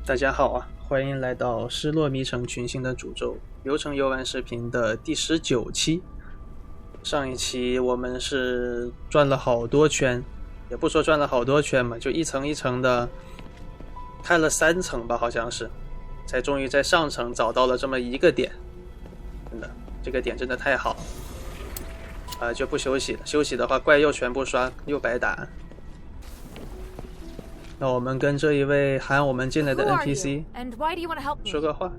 大家好啊，欢迎来到失落迷城群星的诅咒流程游玩视频的第19期。上一期我们是转了好多圈，也不说转了好多圈嘛，就一层一层的开了3层吧，好像是，才终于在上层找到了这么一个点。真的，这个点真的太好了。就不休息了，休息的话怪又全部刷，又白打。那我们跟这一位喊我们进来的 NPC 说个话。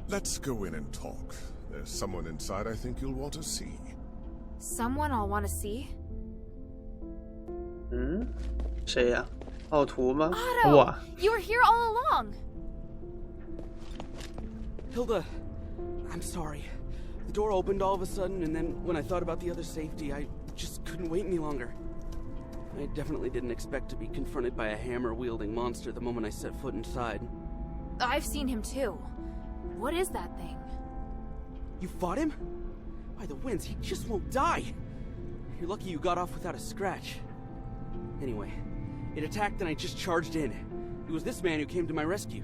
Let's go in and talk. There's someone inside I think you'll want to see. Someone I'll want to see? 谁呀？奥图吗？ Otto, 哇 you were here all along. Hilda, I'm sorry. The door opened all of a sudden, and then when I thought about the other safety, I just couldn't wait any longer. I definitely didn't expect to be confronted by a hammer-wielding monster the moment I set foot inside. I've seen him too. What is that thing? You fought him? By the winds, he just won't die. You're lucky you got off without a scratch. Anyway, it attacked and I just charged in. It was this man who came to my rescue.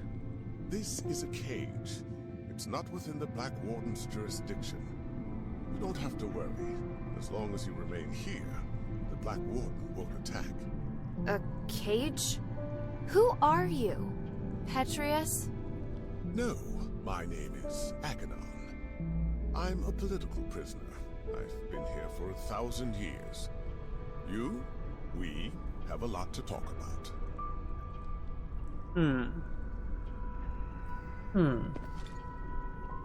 This is a cage. It's not within the Black Warden's jurisdiction. You don't have to worry. As long as you remain here, the Black Warden won't attack. A cage? Who are you? Petrius? No, my name is Aganon. I'm a political prisoner. I've been here for 1,000 years. We have a lot to talk about.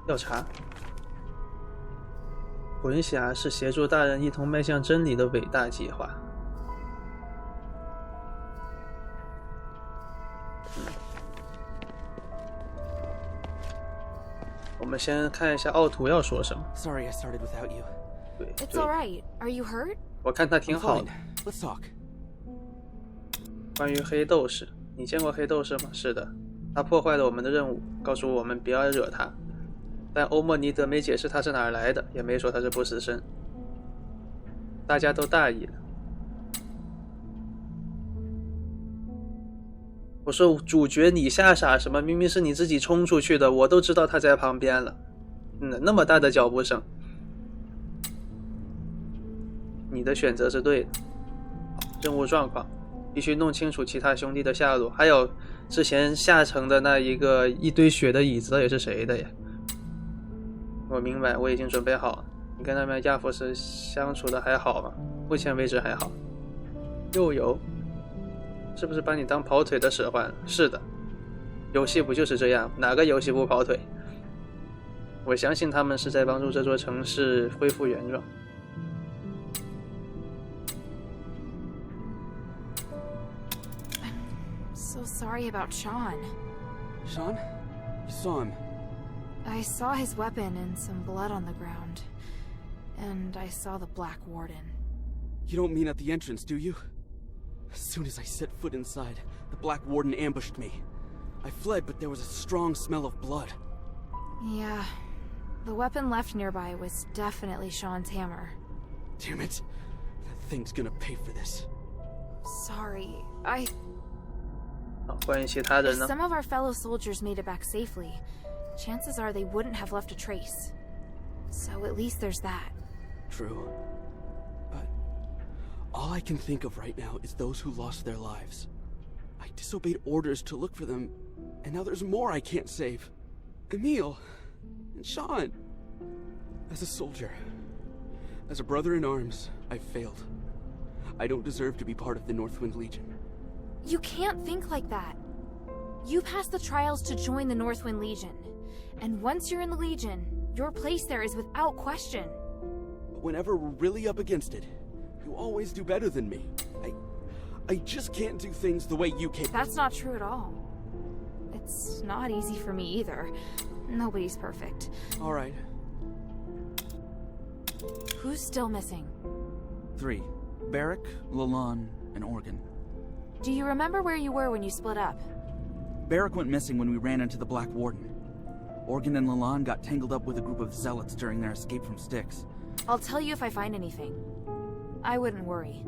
调查。魂匣是协助大人一同迈向真理的伟大计划。我们先看一下奥图要说什么。 Sorry I started without you. 对 It's 对， alright. Are you hurt? 我看他挺好 Fine. 的。 Let's talk. 关于黑斗士，你见过黑斗士吗？是的，他破坏了我们的任务，告诉我们不要惹他。但欧莫尼德没解释他是哪儿来的，也没说他是不死身。大家都大意了。我说主角你瞎傻什么？明明是你自己冲出去的，我都知道他在旁边了。那么大的脚步声，你的选择是对的。任务状况。必须弄清楚其他兄弟的下落，还有之前下层的那一个一堆血的椅子到底是谁的呀？我明白，我已经准备好了。你跟那边亚弗斯相处的还好吗？目前为止还好。又有，是不是把你当跑腿的使唤？是的，游戏不就是这样？哪个游戏不跑腿？我相信他们是在帮助这座城市恢复原状。So sorry about Sean. Sean? You saw him. I saw his weapon and some blood on the ground. And I saw the Black Warden. You don't mean at the entrance, do you? As soon as I set foot inside, the Black Warden ambushed me. I fled, but there was a strong smell of blood. Yeah. The weapon left nearby was definitely Sean's hammer. Damn it. That thing's gonna pay for this. Sorry. 关于其他人 If 呢？ some of our fellow soldiers made it back safely, chances are they wouldn't have left a trace. So at least there's that. True. But all I can think of right now is those who lost their lives. I disobeyed orders to look for them, and now there's more I can't save. Emil and Sean. As a soldier, as a brother in arms, I've failed. I don't deserve to be part of the Northwind Legion. You can't think like that. You passed the trials to join the Northwind Legion. And once you're in the Legion, your place there is without question. But whenever we're really up against it, you always do better than me. I just can't do things the way you can. That's not true at all. It's not easy for me either. Nobody's perfect. All right. Who's still missing? 3. Barrack, Lalon, and Organ. Do you remember where you were when you split up? Barrack went missing when we ran into the Black Warden. Organ and Lalon got tangled up with a group of zealots during their escape from Styx. I'll tell you if I find anything. I wouldn't worry.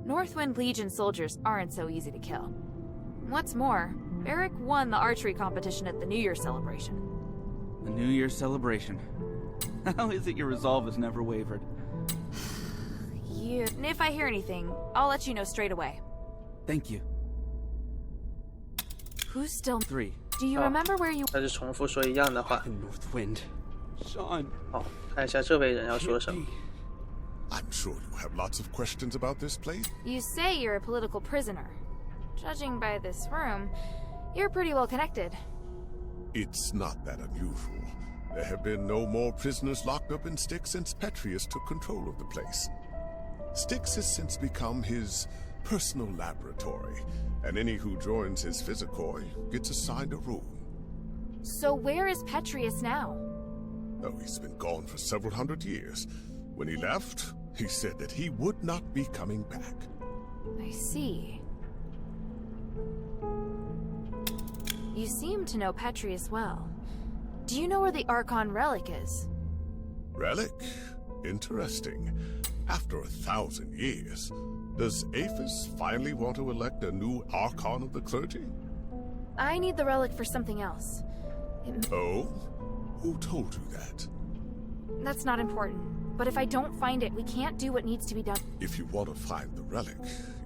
Northwind Legion soldiers aren't so easy to kill. What's more, Eric won the archery competition at the New Year celebration. The New Year's celebration. How is it your resolve has never wavered? If I hear anything, I'll let you know straight away. Thank you. Who's still... 3. Do you remember where you...他是重复说一样的话。 North Wind. Sean. 好，看一下这位人要说 Can't 什么。 be. I'm sure you have lots of questions about this place. You say you're a political prisoner. Judging by this room, you're pretty well connected. It's not that unusual. There have been no more prisoners locked up in Styx since Petrius took control of the place. Styx has since become his personal laboratory, and any who joins his physicoi gets assigned a room. So where is Petrius now? Oh, he's been gone for several hundred years. When he left, he said that he would not be coming back. I see. You seem to know Petrius well. Do you know where the Archon relic is? Relic? Interesting. After 1,000 years, does Aphis finally want to elect a new Archon of the clergy? I need the relic for something else. Oh? Who told you that? That's not important. But if I don't find it, we can't do what needs to be done. If you want to find the relic,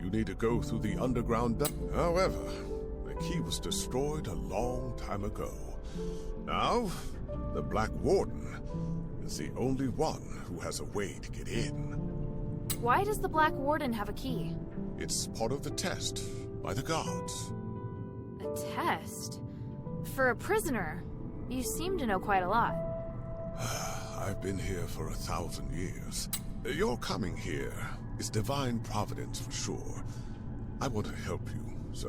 you need to go through the underground However, the key was destroyed a long time ago. Now, the Black Warden is the only one who has a way to get in. Why does the Black Warden have a key? It's part of the test by the gods. A test? For a prisoner, you seem to know quite a lot. I've been here for 1,000 years. Your coming here is divine providence for sure. I want to help you, so...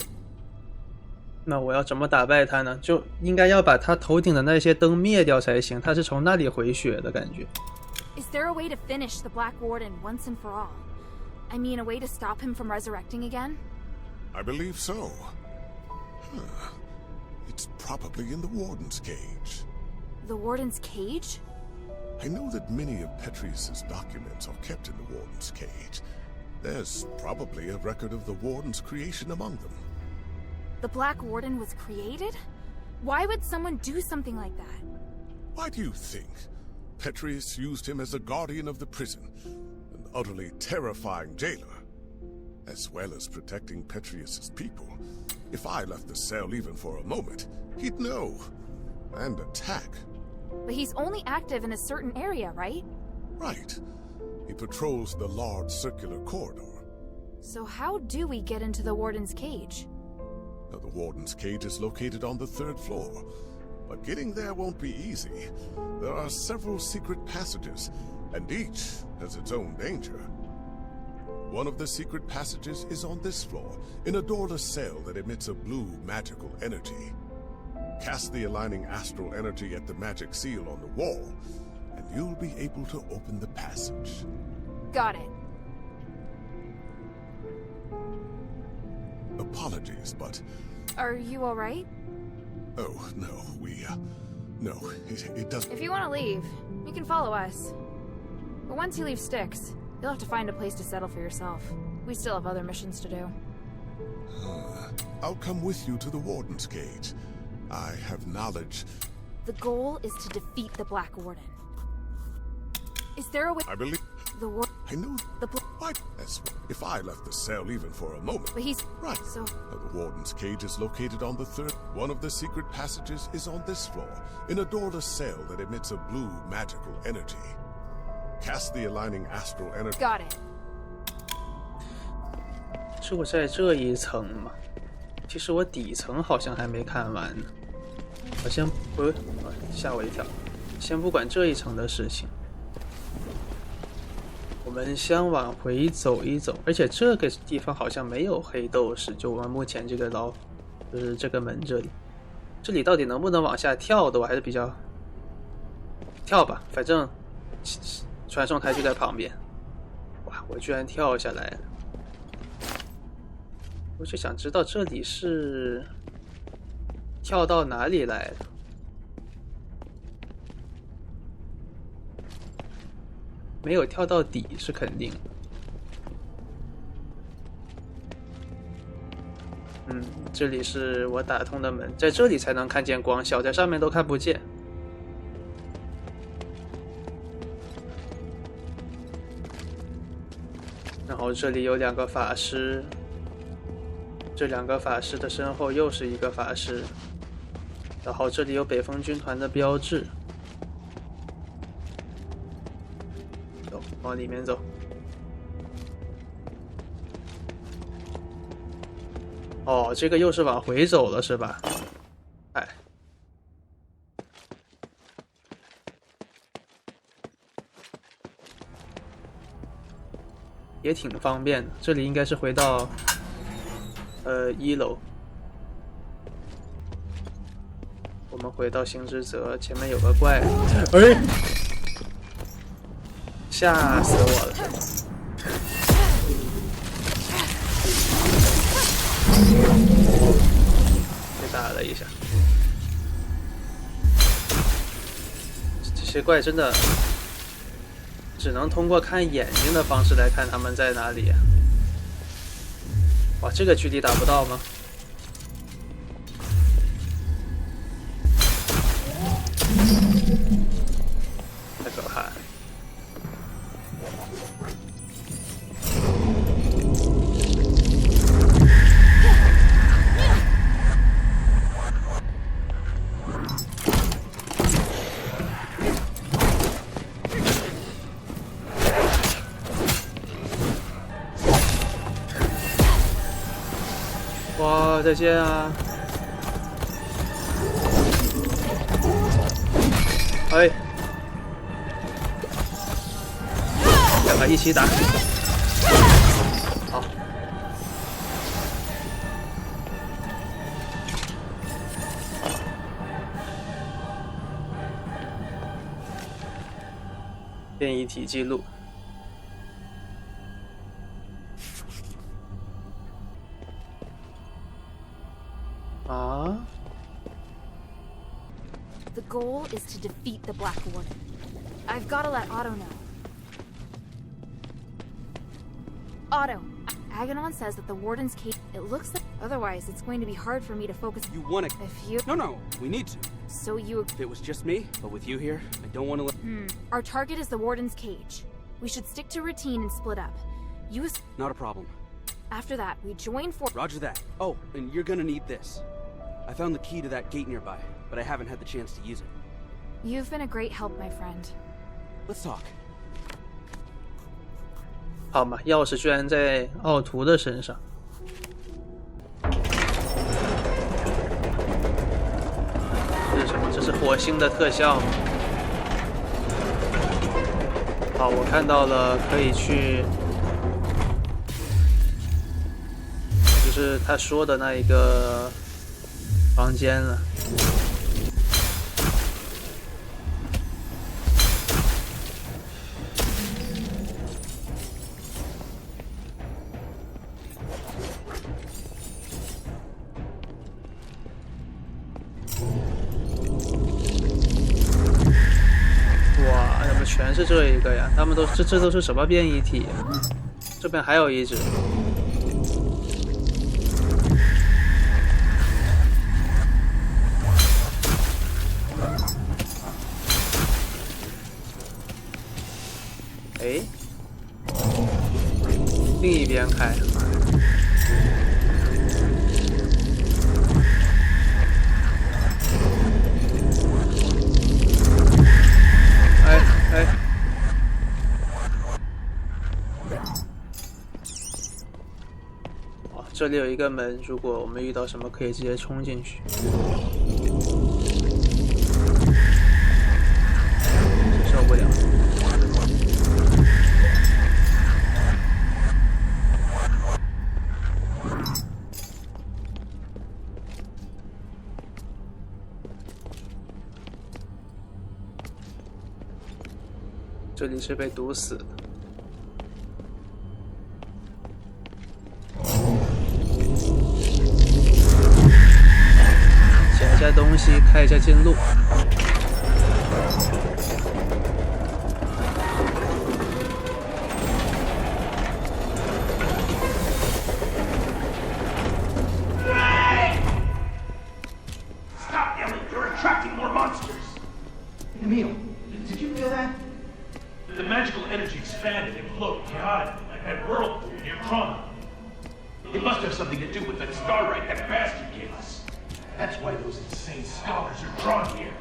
那我要怎么打败他呢？就应该要把他头顶的那些灯灭掉才行。他是从那里回血的感觉。Is there a way to finish the Black Warden once and for all? I mean, a way to stop him from resurrecting again? I believe so. It's probably in the Warden's cage. The Warden's cage? I know that many of Petrius's documents are kept in the Warden's cage. There's probably a record of the Warden's creation among them. The Black Warden was created? Why would someone do something like that? Why do you think? Petrius used him as a guardian of the prison, an utterly terrifying jailer, as well as protecting Petrius's people. If I left the cell even for a moment, he'd know, and attack. But he's only active in a certain area, right? Right. He patrols the large circular corridor. So how do we get into the Warden's cage? Now, the Warden's cage is located on the 3rd floor, but getting there won't be easy. There are several secret passages, and each has its own danger. One of the secret passages is on this floor, in a doorless cell that emits a blue magical energy. Cast the aligning astral energy at the magic seal on the wall, and you'll be able to open the passage. Got it. Apologies, but... Are you alright? Oh, no, no, it doesn't... If you want to leave, you can follow us. But once you leave Styx, you'll have to find a place to settle for yourself. We still have other missions to do. I'll come with you to the Warden's cage. I have knowledge. The goal is to defeat the Black Warden. Is there a way... I believe... The Warden... I know... The What? If I left the cell even for a moment... But he's... Right. So... Now, the Warden's cage is located on the 3rd... One of the secret passages is on this floor, in a doorless cell that emits a blue magical energy. Cast the aligning astral energy... Got it. 就在这一层嘛，其实我底层好像还没看完呢。我先不，吓我一跳。先不管这一层的事情，我们先往回走一走。而且这个地方好像没有黑斗士，就我们目前这个就是这个门这里，这里到底能不能往下跳的，我还是比较跳吧，反正传送台就在旁边。哇，我居然跳下来了！我就想知道这里是跳到哪里来了。没有跳到底是肯定的。这里是我打通的门，在这里才能看见光，小在上面都看不见。然后这里有2个法师，这2个法师的身后又是一个法师。然后这里有北风军团的标志。走，往里面走。哦，这个又是往回走了是吧？哎，也挺方便的。这里应该是回到1楼。我们回到星之泽，前面有个怪，哎，吓死我了！被打了一下。这些怪真的只能通过看眼睛的方式来看他们在哪里。哇，这个距离打不到吗？太可怕了。哇，再见啊！哎，2个一起打，好。变异体记录。啊？ The goal is to defeat the Black Warden. I've got to let Otto know. Otto, Aganon says that the Warden's cage. It looks like. Otherwise, it's going to be hard for me to focus. You want to? If you. No, we need to. So you. If it was just me, but with you here, I don't want to let. Our target is the Warden's cage. We should stick to routine and split up. Use. Not a problem. After that, we join for. Roger that. Oh, and you're gonna need this. I found the key to that gate nearby, but I haven't had the chance to use it. You've been a great help, my friend. Let's talk. 好嘛，钥匙居然在奥图的身上。这是什么？这是火星的特效吗？好，我看到了，可以去，就是他说的那一个房间了。哇，怎么全是这一个呀？他们都这都是什么变异体呀？这边还有一只。哎，另一边开。哎，哇，这里有一个门，如果我们遇到什么，可以直接冲进去。受不了。这里是被毒死的。捡一下东西，开一下近路。attracting more monsters. Emil, did you feel that? The magical energy expanded and flowed chaotically like that whirlpool near Trauma. It must have something to do with that starlight that bastard gave us. That's why those insane scholars are drawn here.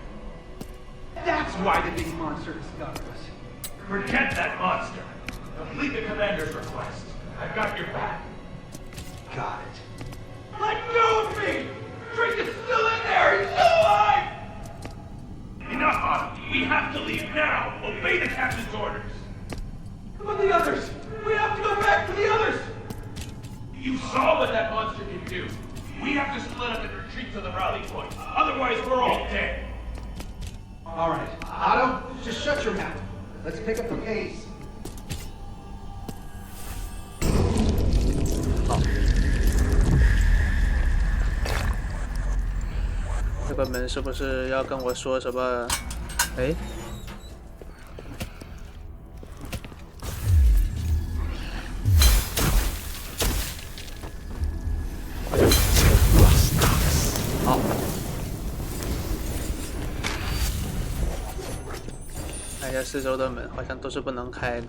That's why the big monster discovered us. Forget that monster. Complete the commander's request. I've got your back. Got it. Let go of me! Drake is still in there! He's still alive! Enough, Otto. We have to leave now. Obey the captain's orders. But the others! We have to go back to the others! You saw what that monster can do. We have to split up and retreat to the rally point. Otherwise, we're all dead. All right. Otto, just shut your mouth. Let's pick up the pace. 好，这个门是不是要跟我说什么？哎，好，看一下四周的门，好像都是不能开的。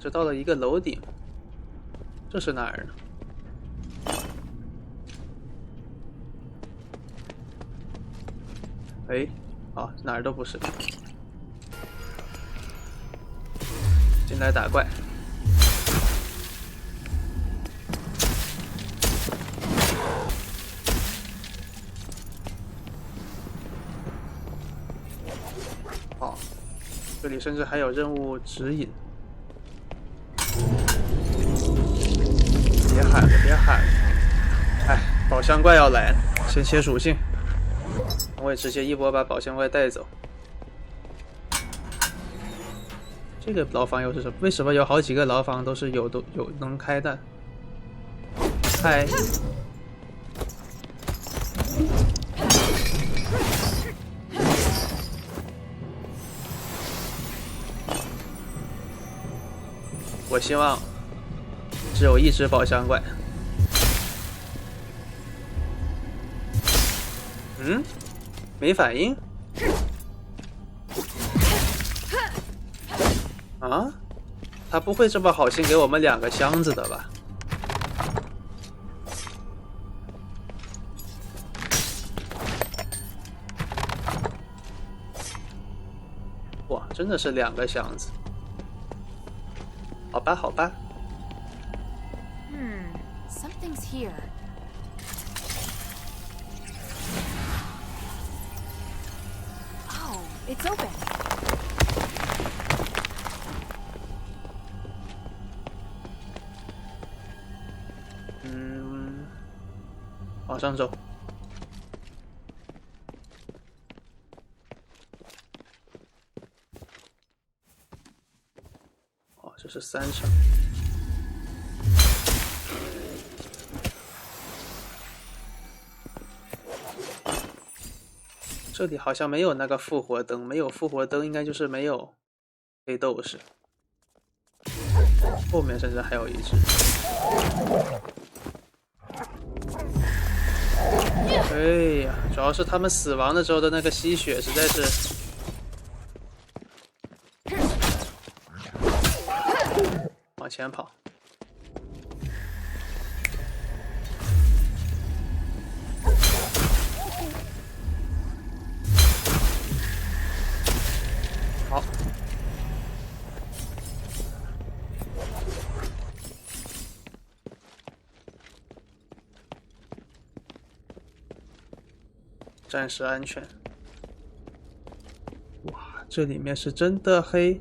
这到了一个楼顶，这是哪儿呢？哎，啊，哪儿都不是。进来打怪。哦，这里甚至还有任务指引。别喊了，别喊了！哎，宝箱怪要来了，先切属性。我也直接一波把宝箱怪带走。这个牢房又是什么？为什么有好几个牢房都是有能开的？开。我希望只有一只宝箱怪。没反应。啊？他不会这么好心给我们2个箱子的吧？哇，真的是2个箱子。好吧，好吧。Something's here. Oh, it's open. 往上走。哦，这是3层。这里好像没有那个复活灯，没有复活灯应该就是没有黑斗士。后面甚至还有一只。哎呀，主要是他们死亡的时候的那个吸血实在是……往前跑。好。暂时安全。哇，这里面是真的黑。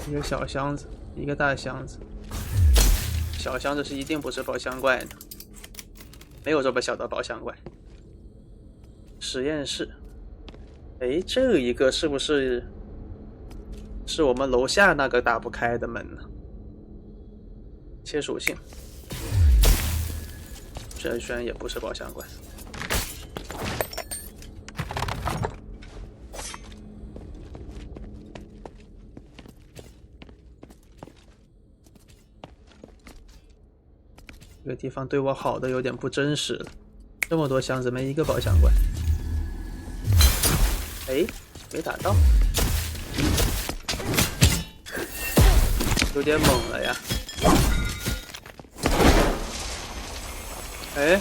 一个小箱子，一个大箱子。小箱子是一定不是宝箱怪的，没有这么小的宝箱怪。实验室，哎，这一个是不是我们楼下那个打不开的门呢？切属性，这居然也不是宝箱怪。这个地方对我好的有点不真实了，这么多箱子没一个宝箱怪。哎，没打到，有点猛了呀。哎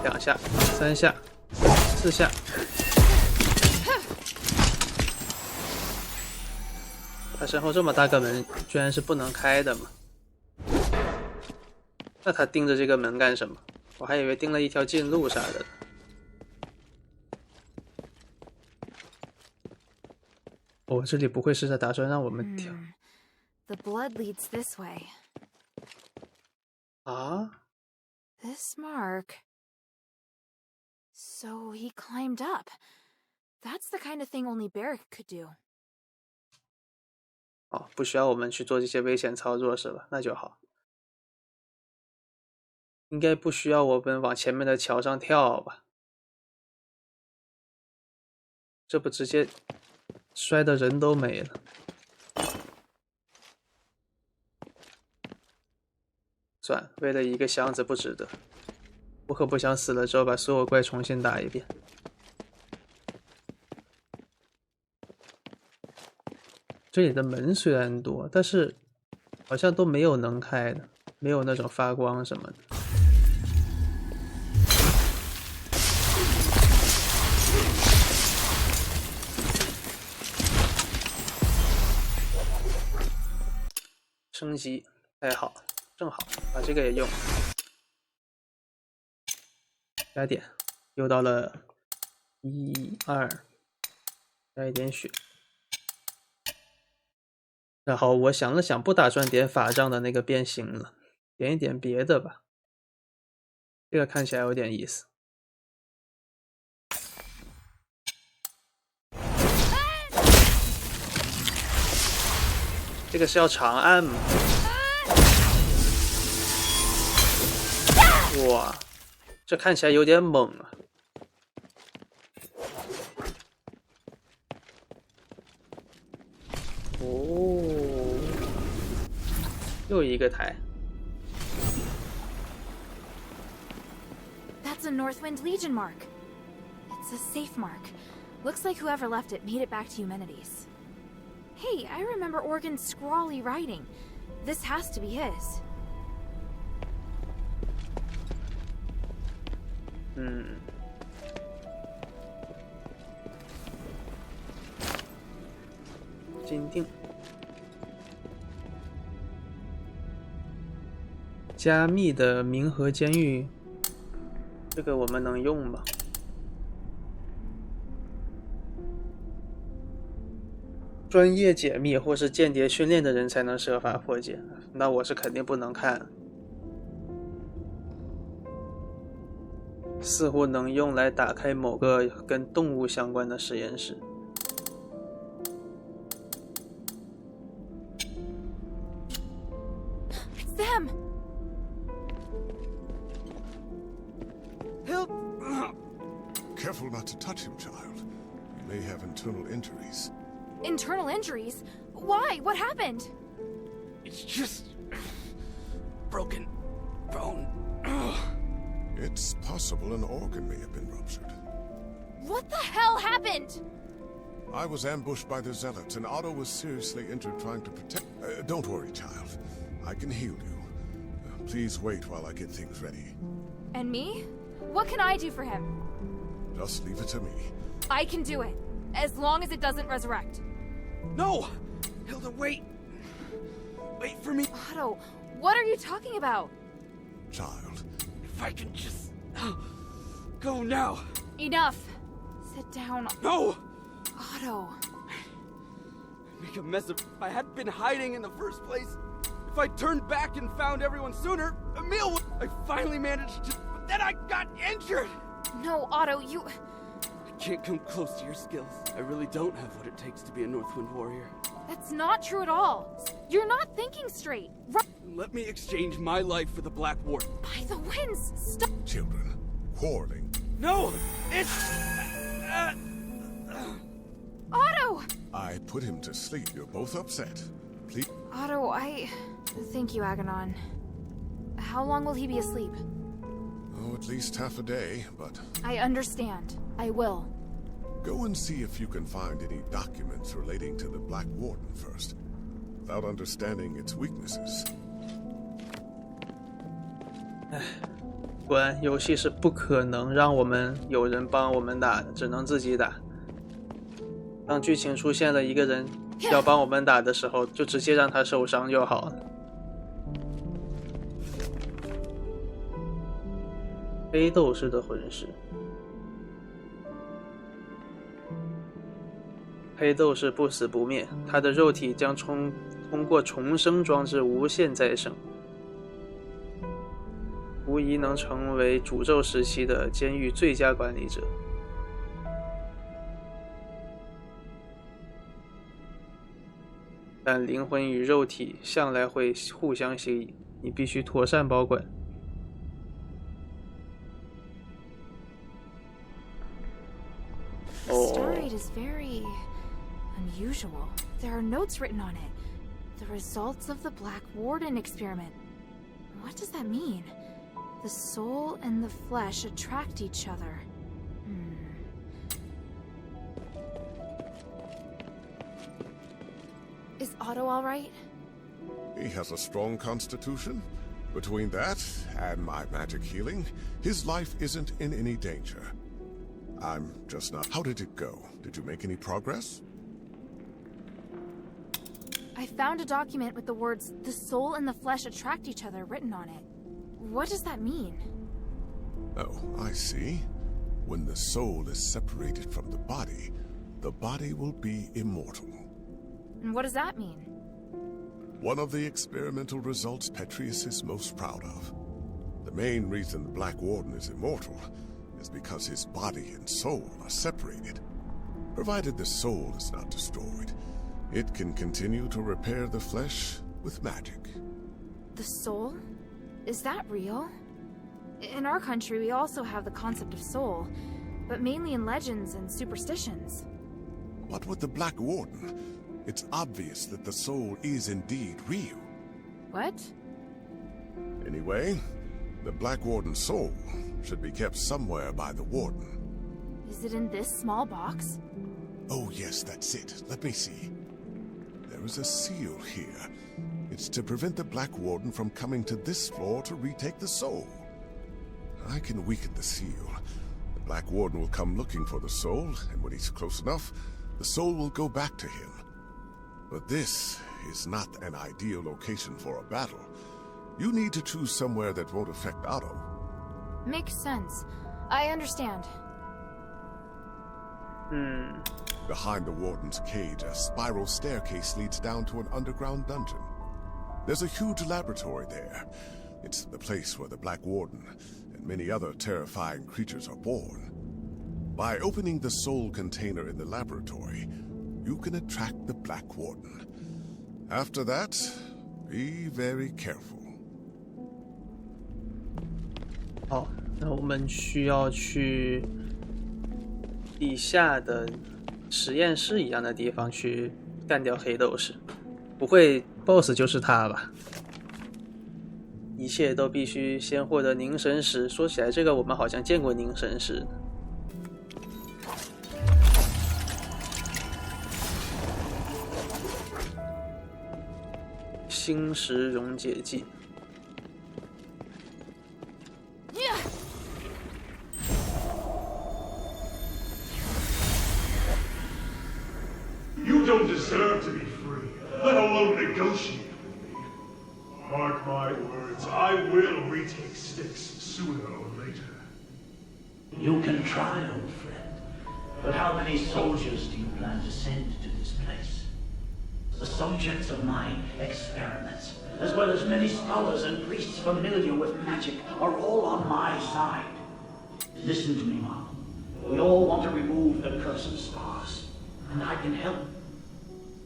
，2下、3下、4下。他身后这么大个门，居然是不能开的吗？那他盯着这个门干什么？我还以为盯了一条近路啥的。哦，这里不会是在打算让我们跳The blood leads this way. 啊 This mark. So he climbed up. That's the kind of thing only Barrick could do. 哦，不需要我们去做这些危险操作是吧？那就好。应该不需要我们往前面的桥上跳吧？这不直接摔的人都没了。算，为了一个箱子不值得。我可不想死了之后把所有怪重新打一遍。这里的门虽然多，但是好像都没有能开的，没有那种发光什么的。升级，太好，正好把这个也用。加点，又到了1、2，加一点血。然后我想了想，不打算点法杖的那个变形了，点一点别的吧。这个看起来有点意思。这个是要长按吗？哇，这看起来有点猛啊！哦，又一个台。That's a Northwind Legion mark. It's a safe mark. Looks like whoever left it made it back to Eumenides. Hey, I remember Organ's scrawly writing. This has to be his. 金锭，加密的冥河监狱，这个我们能用吗？专业解密或是间谍训练的人才能设法破解，那我是肯定不能看。似乎能用来打开某个跟动物相关的实验室。It's them! Help! Careful not to touch him, child. You may have internal injuries. Internal injuries? Why? What happened? It's just broken bone. It's possible an organ may have been ruptured. What the hell happened? I was ambushed by the Zealots, and Otto was seriously injured trying to protect... don't worry, child. I can heal you. Please wait while I get things ready. And me? What can I do for him? Just leave it to me. I can do it, as long as it doesn't resurrect. No! Hilda, wait! Wait for me! Otto, what are you talking about? Child. If I can just... go now! Enough. Sit down. No! Otto. I'd make a mess of... I hadn't been hiding in the first place. If I turned back and found everyone sooner, Emil would... I finally managed to... But then I got injured! No, Otto, you... I can't come close to your skills. I really don't have what it takes to be a Northwind warrior. That's not true at all. You're not thinking straight. Let me exchange my life for the Black Ward. By the winds, stop. Children, quarreling. No! It's... I put him to sleep. You're both upset. Please. Otto, Thank you, Aganon. How long will he be asleep? Oh, at least half a day, but... I understand. I will. Go and see if you can find any documents relating to the Black Warden first, without understanding its weaknesses. 果然，游戏是不可能让我们有人帮我们打的，只能自己打。当剧情出现了一个人要帮我们打的时候，就直接让他受伤就好了。黑斗士的魂石，黑斗士不死不灭，他的肉体将通过重生装置无限再生，无疑能成为诅咒时期的监狱最佳管理者。但灵魂与肉体向来会互相吸引，你必须妥善保管。The starite is very unusual. There are notes written on it. The results of the Black Warden experiment. What does that mean? The soul and the flesh attract each other. Is Otto all right? He has a strong constitution. Between that and my magic healing, his life isn't in any danger. I'm just not... How did it go? Did you make any progress? I found a document with the words, "The soul and the flesh attract each other" written on it. What does that mean? Oh, I see. When the soul is separated from the body will be immortal. And what does that mean? One of the experimental results Petrius is most proud of. The main reason the Black Warden is immortal is because his body and soul are separated. Provided the soul is not destroyed, it can continue to repair the flesh with magic. The soul? Is that real? In our country, we also have the concept of soul, but mainly in legends and superstitions. But with the Black Warden, it's obvious that the soul is indeed real. What? Anyway, the Black Warden's soul should be kept somewhere by the Warden. Is it in this small box? Oh yes, that's it. Let me see. There is a seal here. It's to prevent the Black Warden from coming to this floor to retake the soul. I can weaken the seal. The Black Warden will come looking for the soul, and when he's close enough, the soul will go back to him. But this is not an ideal location for a battle. You need to choose somewhere that won't affect Otto. Makes sense. I understand. Behind the Warden's cage, a spiral staircase leads down to an underground dungeon. There's a huge laboratory there. It's the place where the Black Warden and many other terrifying creatures are born. By opening the soul container in the laboratory, you can attract the Black Warden. After that, be very careful. 好，那我们需要去地下的实验室一样的地方去干掉黑斗士。不会 BOSS 就是他吧？一切都必须先获得凝神石。说起来，这个我们好像见过凝神石。星石溶解剂。You don't deserve to be free, let alone negotiate with me. Mark my words, I will retake Styx sooner or later. You can try, old friend, but how many soldiers do you plan to send to this place? The subjects of my experiments, as well as many scholars and priests familiar with magic, are all on my side. Listen to me, Mom. We all want to remove the curse of stars, and I can help.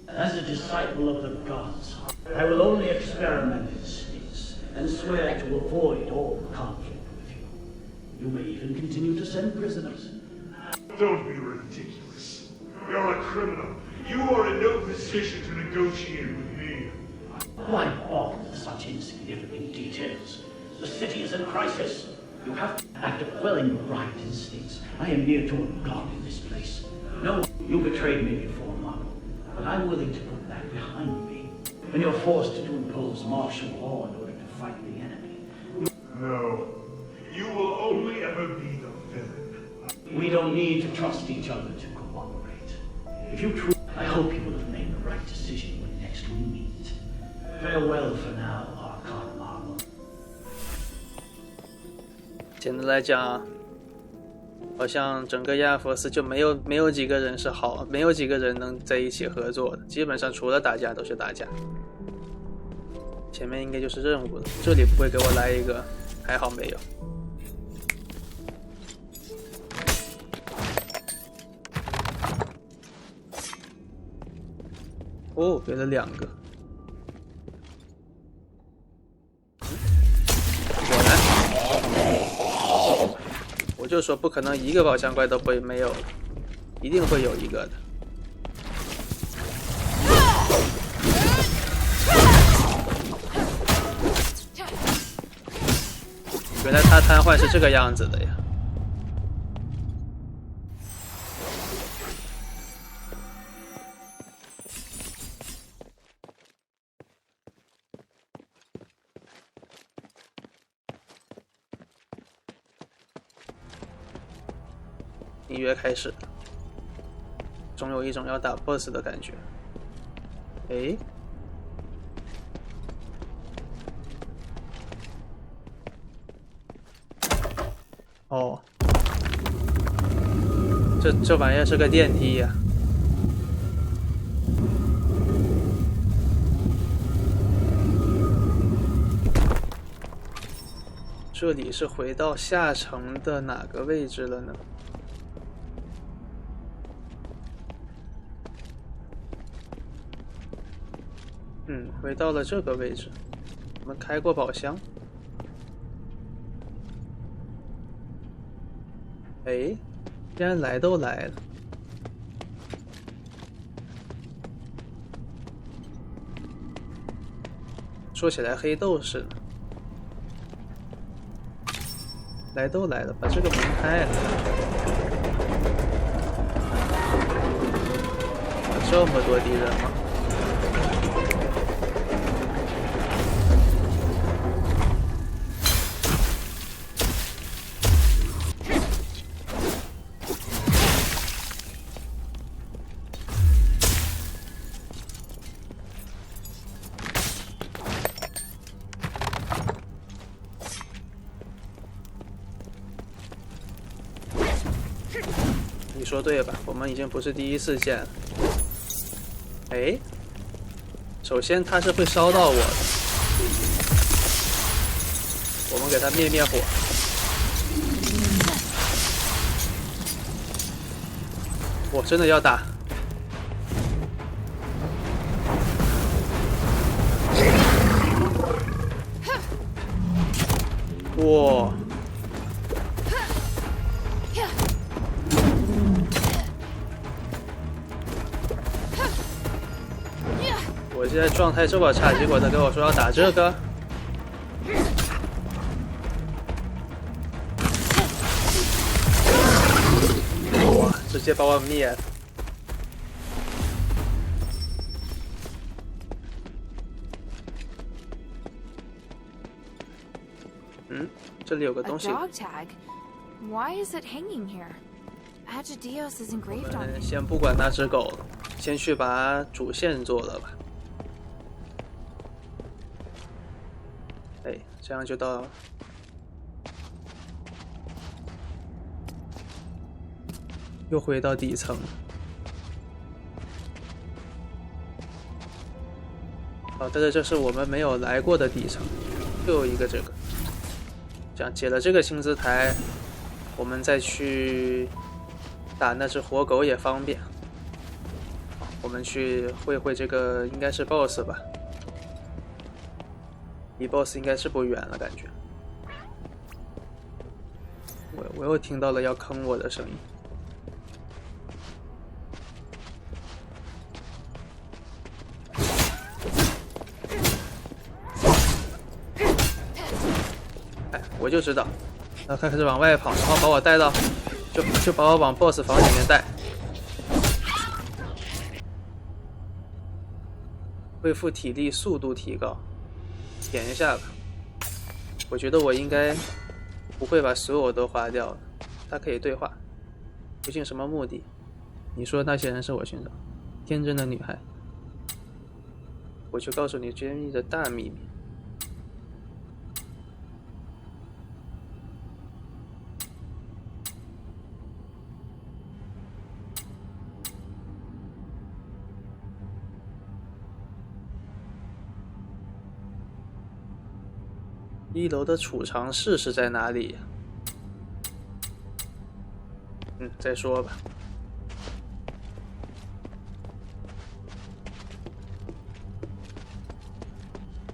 As a disciple of the gods, I will only experiment in Styx, and swear to avoid all conflict with you. You may even continue to send prisoners. Don't be ridiculous. You're a criminal. You are in no position to negotiate with me. Why bother with such insignificant details? The city is in crisis. You have to act upon your right instincts. I am near to a god in this place. No, you betrayed me before, Marco, but I'm willing to put that behind me. When you're forced to impose martial law in order to fight the enemy. No. You will only ever be the villain. We don't need to trust each other to cooperate. If you truly, I hope you will have made the right decision when next we meet. Farewell for now, Archon Marvel. 简单来讲，好像整个亚佛斯就没有几个人是好，没有几个人能在一起合作的，基本上除了打架都是打架。前面应该就是任务了，这里不会给我来一个，还好没有。哦，给了2个。果然，我就说不可能一个宝箱怪都会没有，一定会有一个的。原来他瘫痪是这个样子的呀。音乐开始，总有一种要打 BOSS 的感觉。诶，哦，这玩意儿是个电梯呀。这里是回到下城的哪个位置了呢？回到了这个位置。我们开过宝箱。哎，既然来都来了，说起来黑斗士呢，来都来了，把这个门开了。有这么多敌人吗？你说对吧？我们已经不是第一次见了。哎，首先它是会烧到我的，我们给它灭火。我真的要打。哇！我现在状态这么差，结果他跟我说要打这个。哇！直接把我灭了。这里有个东西。Why is it hanging here? Agidios is engraved on it. 先不管那只狗了，先去把主线做了吧。哎，这样就到。又回到底层。好，但是这是我们没有来过的底层，又有一个这个。这样解了这个薪资台，我们再去打那只活狗也方便。好，我们去会这个应该是 BOSS 吧，离 BOSS 应该是不远了，感觉。我又听到了要坑我的声音。就知道。然后他开始往外跑，然后把我带到，就把我往 BOSS 房里面带。恢复体力，速度提高，点一下吧。我觉得我应该不会把所有都花掉的。他可以对话，究竟什么目的？你说那些人是我寻找天真的女孩，我就告诉你绝密的大秘密。1楼的储藏室是在哪里呀？再说吧。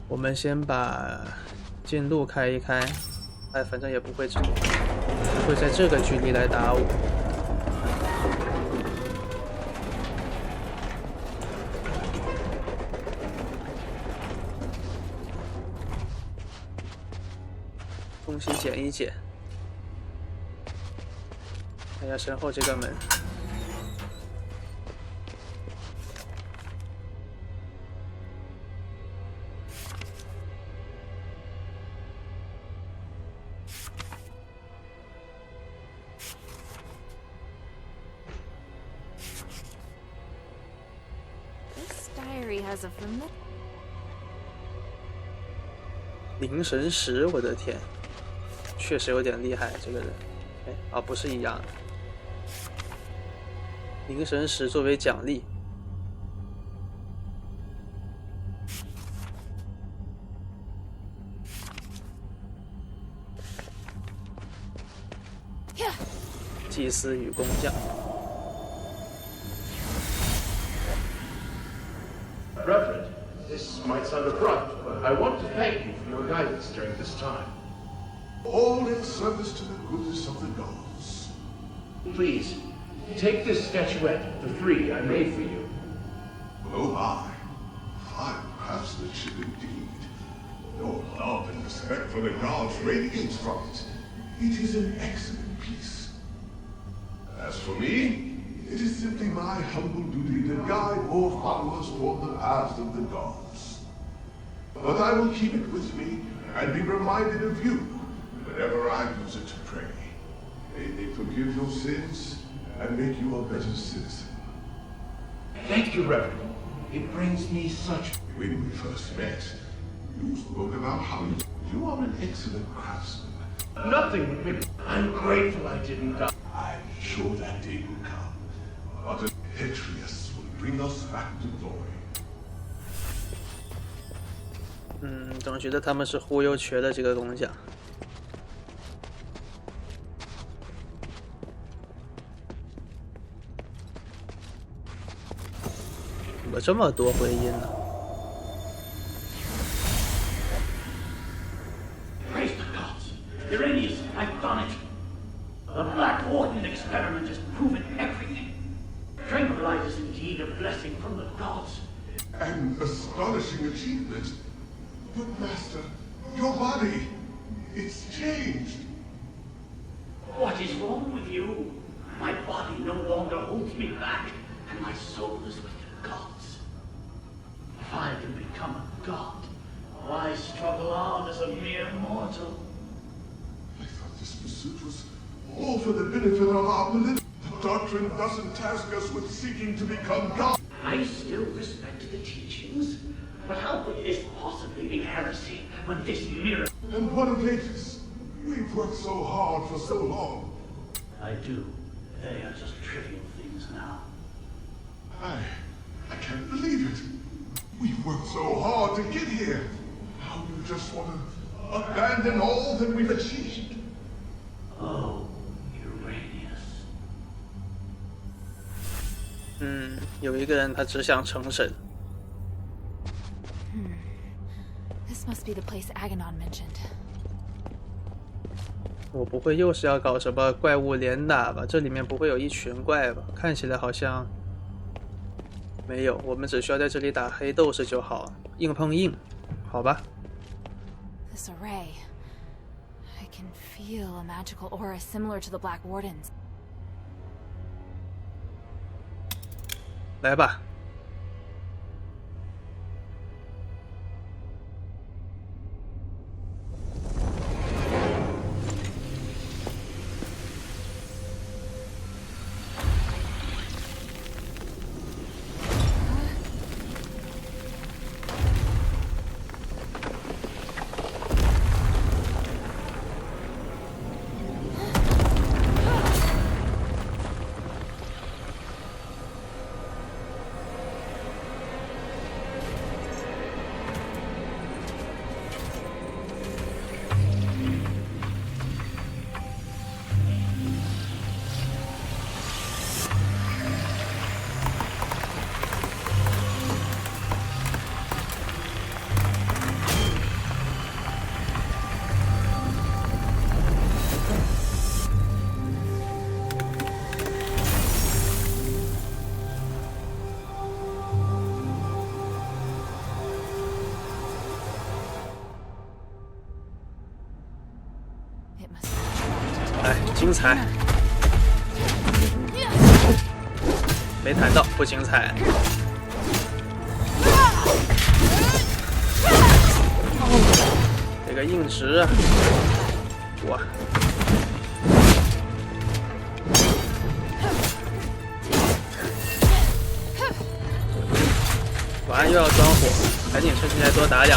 我们先把近路开一开，反正也不会在这个距离来打我。东西捡一捡。看一下身后这个门。This diary has a familiar. 灵神石，我的天，确实有点厉害，这个人。不是一样的。灵神石作为奖励。祭司与工匠。Reverend, this might sound abrupt, but I want to thank you for your guidance during this time. All in service to the goodness of the gods. Please, take this statuette, the 3 I made for you. Oh my, fine craftsmanship indeed. Your love and respect for the gods radiates from it. It is an excellent piece. As for me, it is simply my humble duty to guide more followers toward the paths of the gods. But I will keep it with me and be reminded of you whenever I use it to pray. May they forgive your sins and make you a better citizen. Thank you, Reverend. It brings me such... When we first met, you spoke about how you are an excellent craftsman. Nothing would make... I'm grateful I didn't die. I'm sure that day will come. But Petrius will bring us back to glory. 总觉得他们是忽悠瘸的这个工匠。怎么这么多回音呢？ Praise the gods! Uranius, I've done it! The Black Warden experiment has proven everything. Tranquilize is indeed a blessing from the gods. An astonishing achievement. But Master, your body, it's changed. What is wrong with you? My body no longer holds me back, and my soul is with the gods. If I can become a god, why struggle on as a mere mortal? I thought this pursuit was all for the benefit of our political. The doctrine doesn't task us with seeking to become God. I still respect the teachings, but how could this possibly be heresy when this miracle... And what of ages? We've worked so hard for so long. I do. They are just trivial things now. I can't believe it. We've worked so hard to get here. Now you just want to abandon all that we've achieved. Oh, Uranius. 有一个人他只想成神。This must be the place Aganon mentioned. 我不会又是要搞什么怪物连打吧？这里面不会有一群怪吧？看起来好像没有，我们只需要在这里打黑斗士就好，硬碰硬，好吧？ This array. I can feel a magical aura similar to the Black Warden's. 来吧。哎，精彩！没弹到，不精彩。这个硬直啊！哇！完又要装火，赶紧趁现在多打2刀。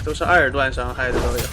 都是2段伤害的都有。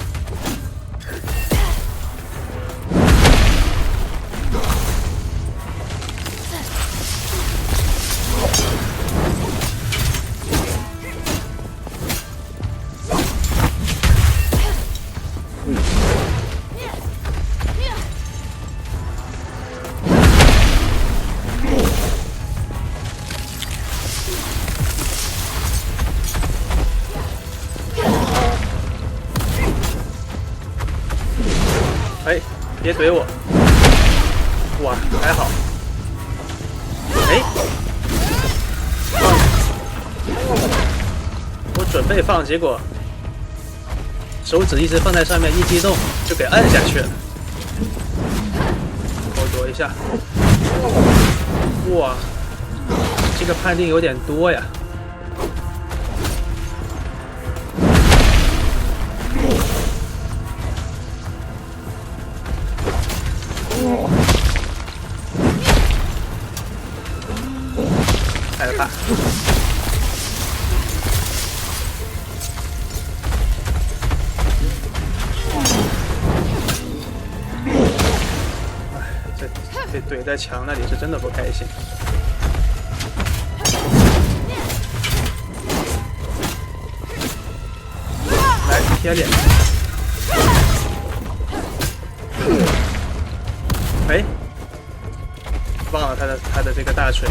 哎，别怼我！哇，还好。哎，我准备放，结果手指一直放在上面，一激动就给按下去了。我躲一下。哇，这个判定有点多呀。害怕。这怼在墙那里是真的不开心。来贴脸。哎，忘了他的这个大锤。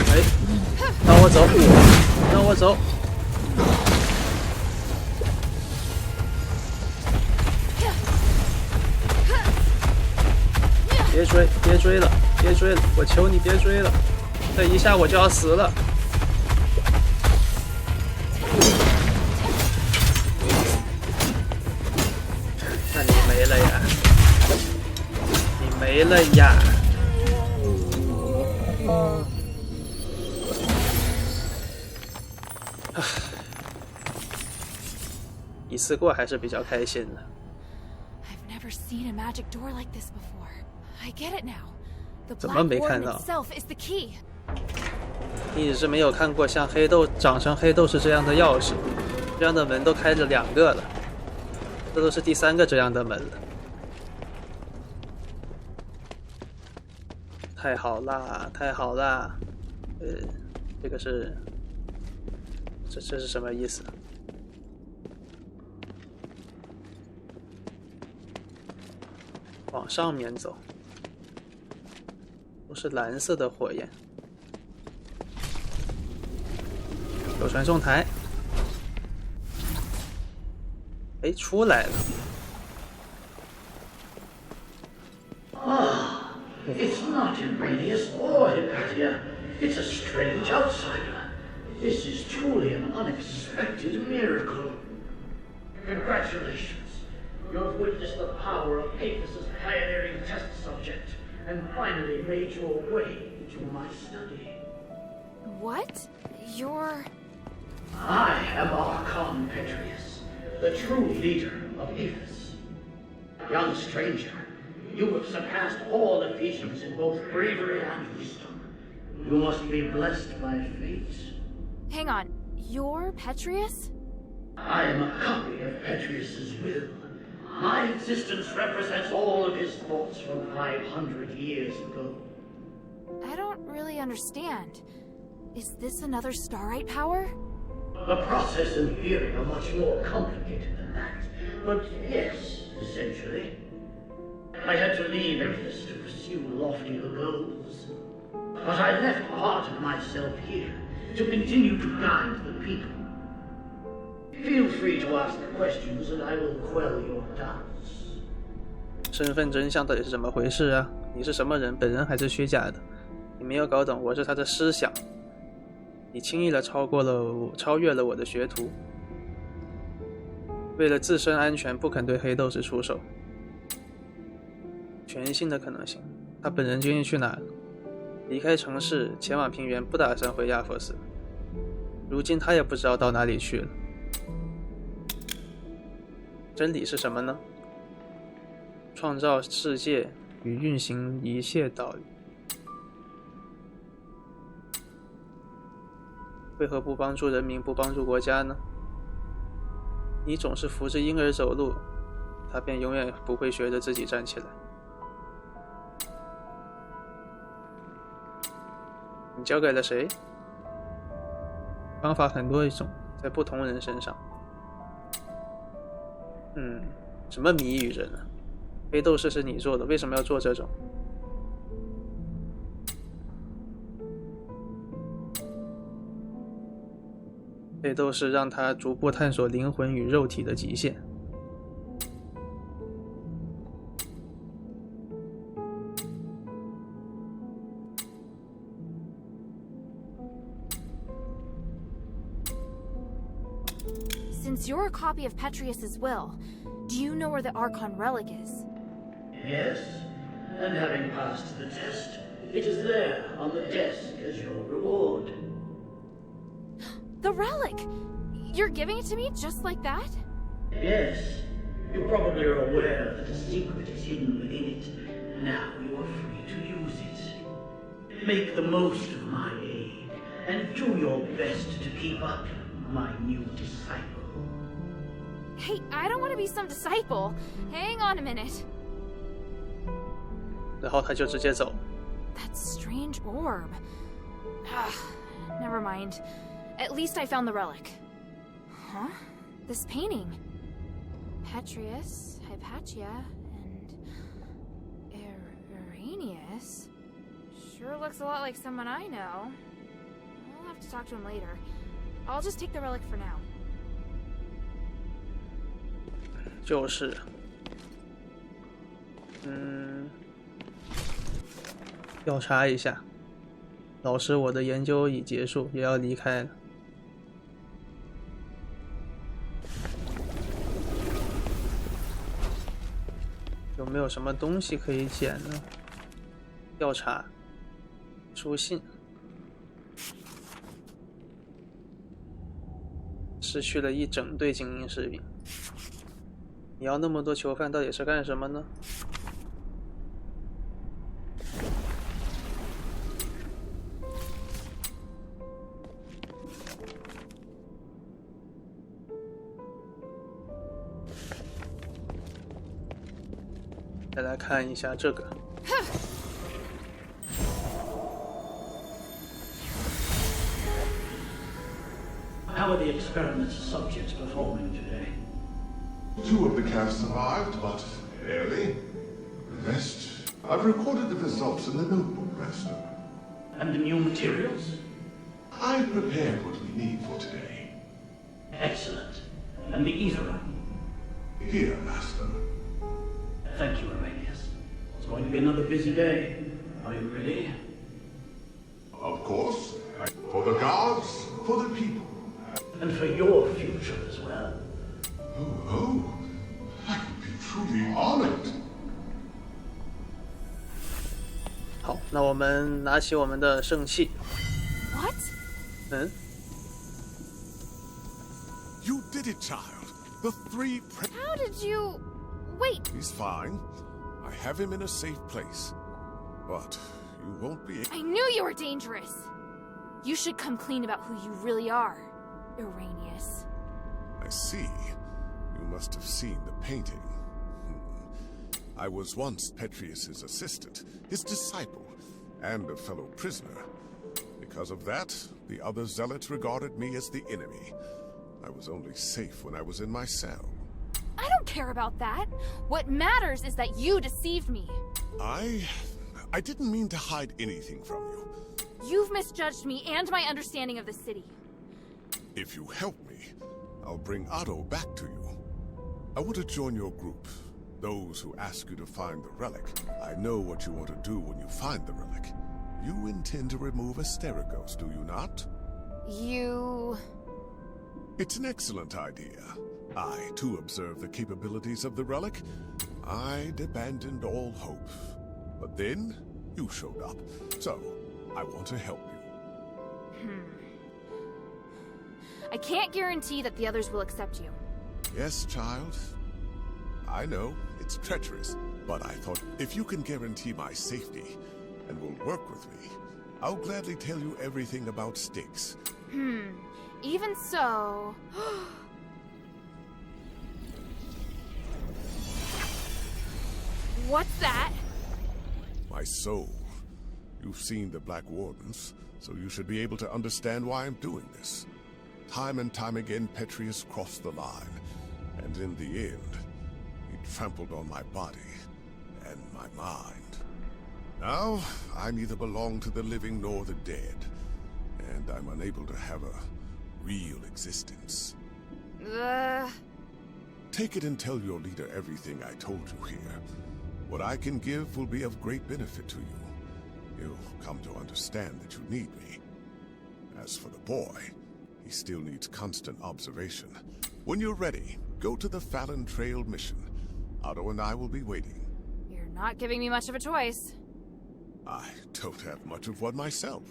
哎，让我走，让我走。别追，别追了，别追了！我求你别追了，这一下我就要死了。那你没了呀，你没了呀。一次过还是比较开心的。I've never seen a magic door like this before. I get it now. The 怎么 Black 没看 Warden 到？ itself is the key. 你只是没有看过像黑豆长成黑豆是这样的钥匙，这样的门都开着2个了，这都是第3个这样的门了。太好啦，太好啦！这个是，这是什么意思？往上面走，都是蓝色的火焰。有传送台，哎，出来了。Ah, it's not Iranius or Hypatia. It's a strange outsider. This is truly an unexpected miracle. Congratulations. You have witnessed the power of Apis' pioneering test subject, and finally made your way into my study. What? You're... I am Archon Petrius, the true leader of Apis. Young stranger, you have surpassed all Ephesians in both bravery and wisdom. You must be blessed by fate. Hang on, you're Petrius? I am a copy of Petrius's will. My existence represents all of his thoughts from 500 years ago. I don't really understand. Is this another Starite power? The process and theory are much more complicated than that. But yes, essentially. I had to leave Apis to pursue loftier goals. But I left part of myself here to continue to guide the people. Feel free to ask questions and I will quell your doubts. 身份真相到底是怎么回事啊？你是什么人？本人还是虚假的？你没有搞懂，我是他的思想。你轻易地超越了我的学徒。为了自身安全，不肯对黑斗士出手。全新的可能性，他本人究竟去哪了？离开城市，前往平原，不打算回亚佛斯。如今他也不知道到哪里去了。真理是什么呢？创造世界与运行一切道理。为何不帮助人民，不帮助国家呢？你总是扶着婴儿走路，他便永远不会学着自己站起来。你交给了谁？方法很多种，在不同人身上。什么谜语人啊？黑斗士是你做的，为什么要做这种？黑斗士让他逐步探索灵魂与肉体的极限。Since you're a copy of Petrius's will, do you know where the Archon relic is? Yes, and having passed the test, it is there on the desk as your reward. The relic! You're giving it to me just like that? Yes, you probably are aware that a secret is hidden within it. Now you are free to use it. Make the most of my aid, and do your best to keep up, my new disciple. Hey, I don't want to be some disciple. Hang on a minute. 然后他就直接走。 That strange orb. Never mind. At least I found the relic. Huh? This painting. Petrius, Hypatia, and Iranius. Sure looks a lot like someone I know. I'll have to talk to him later. I'll just take the relic for now. 就是，调查一下。老师，我的研究已结束，也要离开了。有没有什么东西可以捡呢？调查，书信。失去了一整队精英士兵。你要那么多囚犯到底是干什么呢？再来看一下这个。How are the experiments subjects performing today? 2 of the calves survived, but barely. The rest, I've recorded the results in the notebook, Master. And the new materials? I've prepared what we need for today. Excellent. And the ether? Here, Master. Thank you, Aurelius. It's going to be another busy day. Are you ready? Of course. For the gods, for the people. And for your future as well. Oh, I would be truly honored. 好，那我们拿起我们的圣器。 What? 嗯， You did it, child. The three How did you... Wait, He's fine. I have him in a safe place. But you won't be... I knew you were dangerous. You should come clean about who you really are, Irenaeus. I see. You must have seen the painting. I was once Petrius's assistant, his disciple, and a fellow prisoner. Because of that, the other zealots regarded me as the enemy. I was only safe when I was in my cell. I don't care about that. What matters is that you deceived me. I didn't mean to hide anything from you. You've misjudged me and my understanding of the city. If you help me, I'll bring Otto back to you. I want to join your group. Those who ask you to find the relic. I know what you want to do when you find the relic. You intend to remove Asterigos, do you not? You... It's an excellent idea. I, too, observed the capabilities of the relic. I'd abandoned all hope. But then, you showed up. So, I want to help you. I can't guarantee that the others will accept you. Yes, child. I know, it's treacherous. But I thought, if you can guarantee my safety, and will work with me, I'll gladly tell you everything about Styx. Even so... What's that? My soul. You've seen the Black Wardens, so you should be able to understand why I'm doing this. Time and time again, Petrius crossed the line, and in the end, he trampled on my body and my mind. Now, I neither belong to the living nor the dead, and I'm unable to have a real existence. Take it and tell your leader everything I told you here. What I can give will be of great benefit to you. You'll come to understand that you need me. As for the boy, he still needs constant observation. When you're ready, go to the Fallon Trail mission. Otto and I will be waiting. You're not giving me much of a choice. I don't have much of one myself.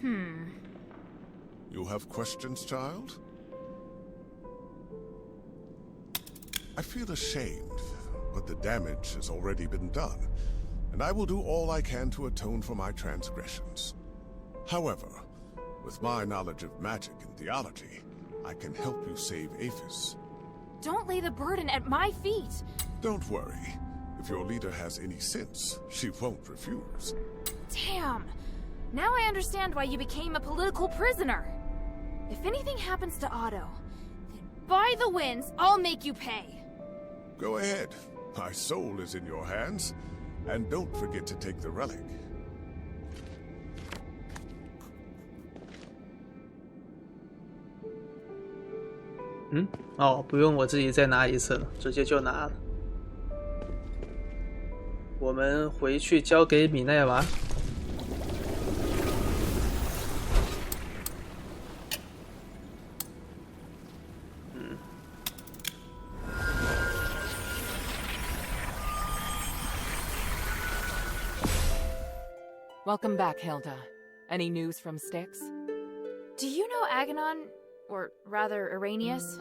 You have questions, child? I feel ashamed, but the damage has already been done, and I will do all I can to atone for my transgressions. However, with my knowledge of magic and theology, I can help you save Aphis. Don't lay the burden at my feet. Don't worry. If your leader has any sense, she won't refuse. Damn. Now I understand why you became a political prisoner. If anything happens to Otto, then by the winds, I'll make you pay. Go ahead. My soul is in your hands. And don't forget to take the relic. 不用我自己再拿一次了，直接就拿了。我们回去交给米奈娃。Welcome back, Hilda. Any news from Styx? Do you know Aganon, or rather Irenaeus?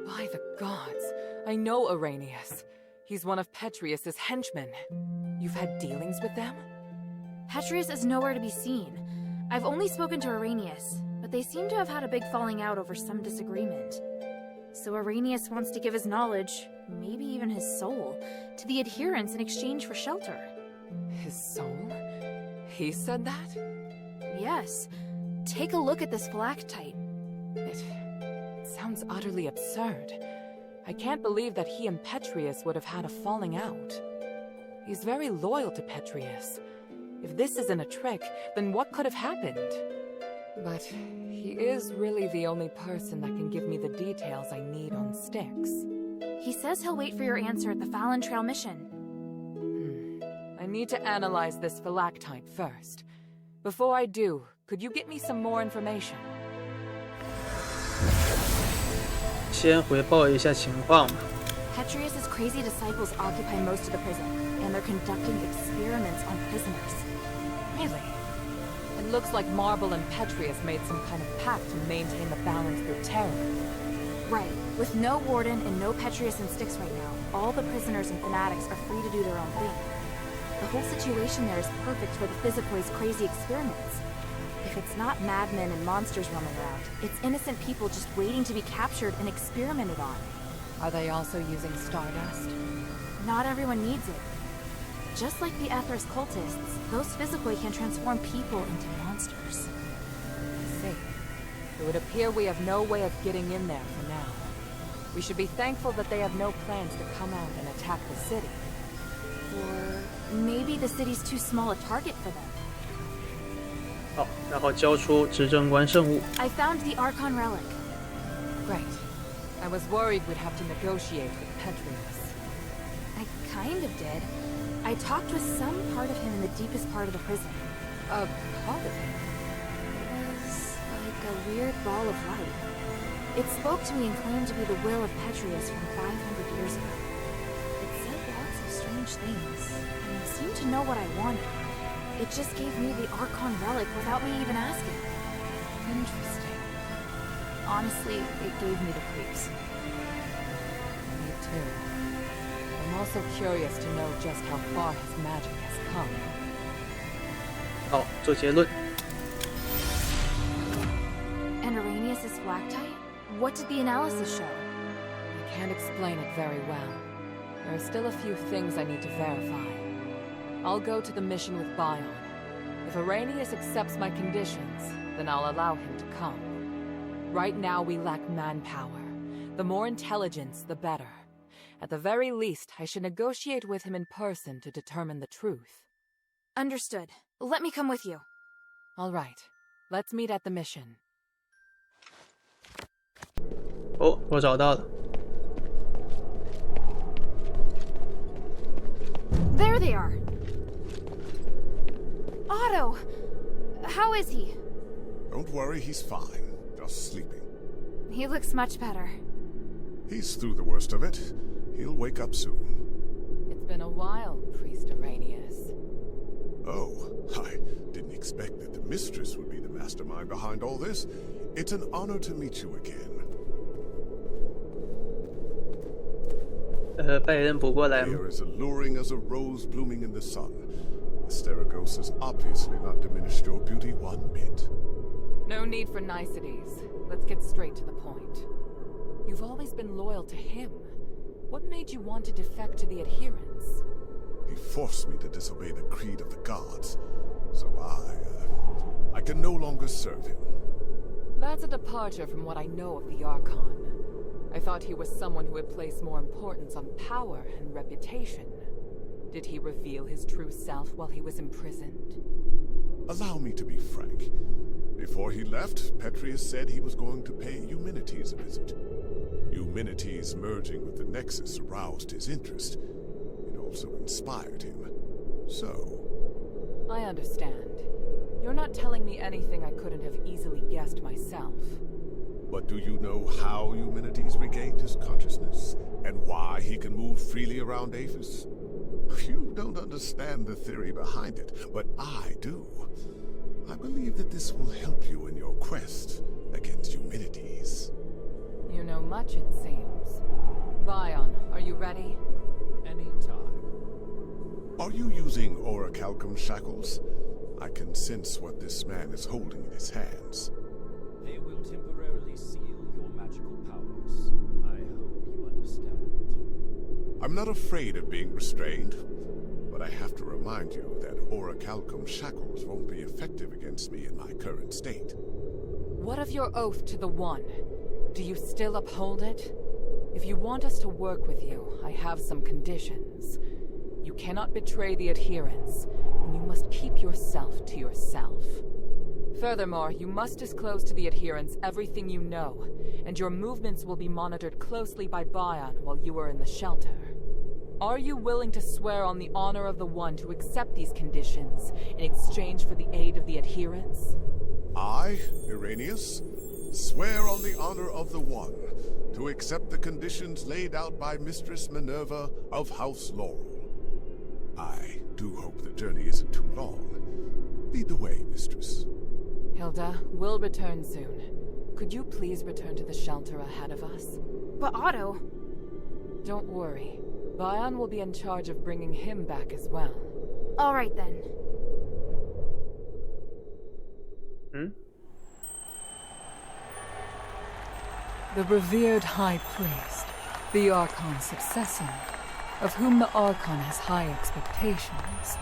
By the gods, I know Irenaeus. He's one of Petrius's henchmen. You've had dealings with them? Petrius is nowhere to be seen. I've only spoken to Irenaeus, but they seem to have had a big falling out over some disagreement. So Irenaeus wants to give his knowledge, maybe even his soul, to the adherents in exchange for shelter. His soul? He said that? Yes. Take a look at this phylactite. It sounds utterly absurd. I can't believe that he and Petrius would have had a falling out. He's very loyal to Petrius. If this isn't a trick, then what could have happened? But he is really the only person that can give me the details I need on Styx. He says he'll wait for your answer at the Fallon Trail mission. I need to analyze this phylactite first. Before I do, could you get me some more information? 先回报一下情况吧。Petrius's crazy disciples occupy most of the prison, and they're conducting experiments on prisoners. Really? It looks like Marble and Petrius made some kind of pact to maintain the balance through terror. Right. With no warden and no Petrius and Styx right now, all the prisoners and fanatics are free to do their own thing. The whole situation there is perfect for the Physicoid's crazy experiments. If it's not madmen and monsters roaming around, it's innocent people just waiting to be captured and experimented on. Are they also using stardust? Not everyone needs it. Just like the Ethers cultists, those Physicoid can transform people into monsters. I see. It would appear we have no way of getting in there for now. We should be thankful that they have no plans to come out and attack the city. Or maybe the city's too small a target for them. 好，然后交出执政官圣物。 I found the Archon relic. Great. I was worried we'd have to negotiate with Petrius. I kind of did. I talked with some part of him in the deepest part of the prison. A part of him? It was like a weird ball of light. It spoke to me and claimed to be the will of Petrius from 500 years ago. It said lots of strange things, and seemed to know what I wanted. It just gave me the Archon relic without me even asking. Interesting. Honestly, it gave me the creeps. Me too. I'm also curious to know just how far his magic has come. 好，做结论。 And Arrhenius' phylactite? What did the analysis show? I can't explain it very well. There are still a few things I need to verify. I'll go to the mission with Bion. If Arrhenius accepts my conditions, then I'll allow him to come. Right now we lack manpower. The more intelligence, the better. At the very least, I should negotiate with him in person to determine the truth. Understood. Let me come with you. All right. Let's meet at the mission. 哦，我找到了。 There they are. Otto! How is he? Don't worry, he's fine. Just sleeping. He looks much better. He's through the worst of it. He'll wake up soon. It's been a while, Priest Arrhenius. Oh, I didn't expect that the mistress would be the mastermind behind all this. It's an honor to meet you again. 拜仁补过来吗？ You're as alluring as a rose blooming in the sun. Asterigos has obviously not diminished your beauty one bit. No need for niceties. Let's get straight to the point. You've always been loyal to him. What made you want to defect to the adherents? He forced me to disobey the creed of the gods, so I can no longer serve him. That's a departure from what I know of the Archon. I thought he was someone who would place more importance on power and reputation. Did he reveal his true self while he was imprisoned? Allow me to be frank. Before he left, Petrius said he was going to pay Eumenides a visit. Eumenides merging with the Nexus aroused his interest. It also inspired him. So... I understand. You're not telling me anything I couldn't have easily guessed myself. But do you know how Eumenides regained his consciousness? And why he can move freely around Aphis? You don't understand the theory behind it, but I do. I believe that this will help you in your quest against Eumenides. You know much, it seems. Bion, are you ready? Anytime. Are you using orichalcum shackles? I can sense what this man is holding in his hands. They will temporarily seal your magical powers. I hope you understand. I'm not afraid of being restrained, but I have to remind you that orichalcum shackles won't be effective against me in my current state. What of your oath to the One? Do you still uphold it? If you want us to work with you, I have some conditions. You cannot betray the adherents, and you must keep yourself to yourself. Furthermore, you must disclose to the adherents everything you know, and your movements will be monitored closely by Bion while you are in the shelter. Are you willing to swear on the honor of the One to accept these conditions in exchange for the aid of the adherents? I, Irenaeus, swear on the honor of the One to accept the conditions laid out by Mistress Minerva of House Laurel. I do hope the journey isn't too long. Lead the way, Mistress. Hilda, we'll return soon. Could you please return to the shelter ahead of us? But Otto... Don't worry. Bion will be in charge of bringing him back as well. All right then. The revered High Priest, the Archon's successor, of whom the Archon has high expectations,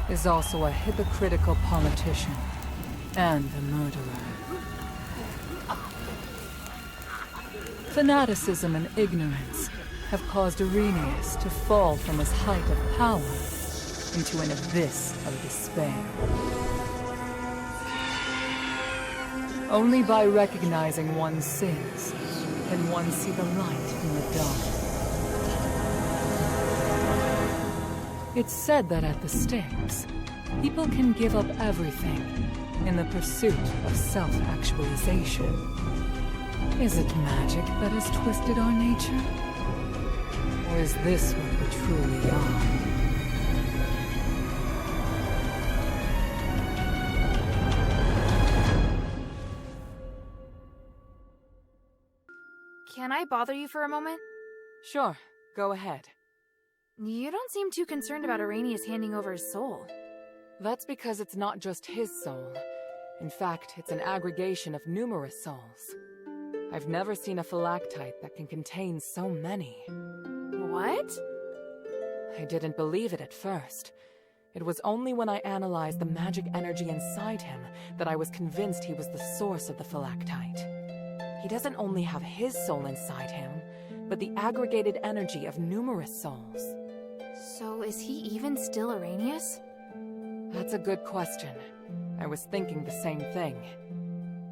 is also a hypocritical politician and a murderer. Fanaticism and ignorance have caused Irenaeus to fall from his height of power into an abyss of despair. Only by recognizing one's sins can one see the light in the dark. It's said that at the stakes, people can give up everything in the pursuit of self-actualization. Is it magic that has twisted our nature? Or is this what we truly are? Can I bother you for a moment? Sure, go ahead. You don't seem too concerned about Irenaeus handing over his soul. That's because it's not just his soul. In fact, it's an aggregation of numerous souls. I've never seen a phylactite that can contain so many. What? I didn't believe it at first. It was only when I analyzed the magic energy inside him that I was convinced he was the source of the phylactite. He doesn't only have his soul inside him, but the aggregated energy of numerous souls. So is he even still Irenaeus? That's a good question. I was thinking the same thing.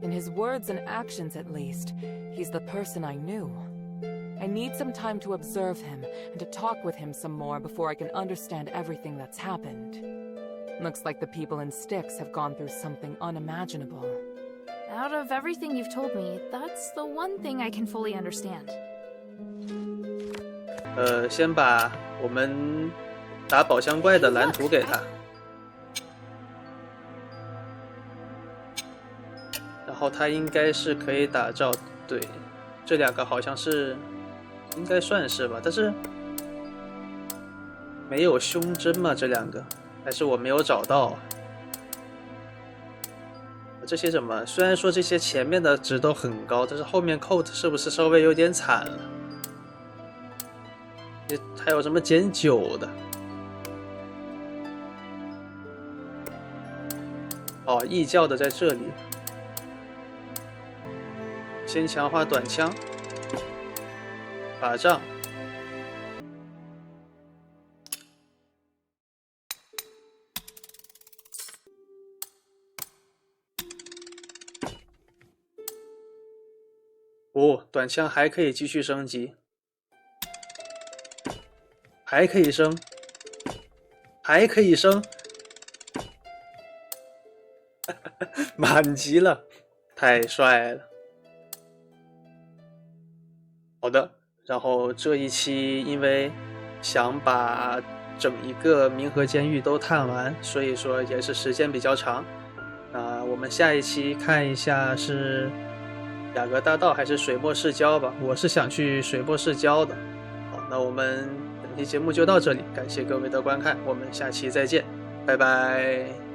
In his words and actions, at least, he's the person I knew. I need some time to observe him and to talk with him some more before I can understand everything that's happened. Looks like the people in Styx have gone through something unimaginable. Out of everything you've told me, that's the one thing I can fully understand. 先把我们打宝箱怪的蓝图给他，然后他应该是可以打造，对，这两个好像是应该算是吧，但是没有胸针吗？这两个还是我没有找到。这些怎么？虽然说这些前面的值都很高，但是后面 coat 是不是稍微有点惨了？还有什么减9的？哦，异教的在这里。先强化短枪，法杖。哦，短枪还可以继续升级，还可以升，还可以升，满级了，太帅了。好的，然后这一期因为想把整一个冥河监狱都探完，所以说也是时间比较长。我们下一期看一下是雅阁大道还是水墨市郊吧，我是想去水墨市郊的。好，那我们本期节目就到这里，感谢各位的观看，我们下期再见，拜拜。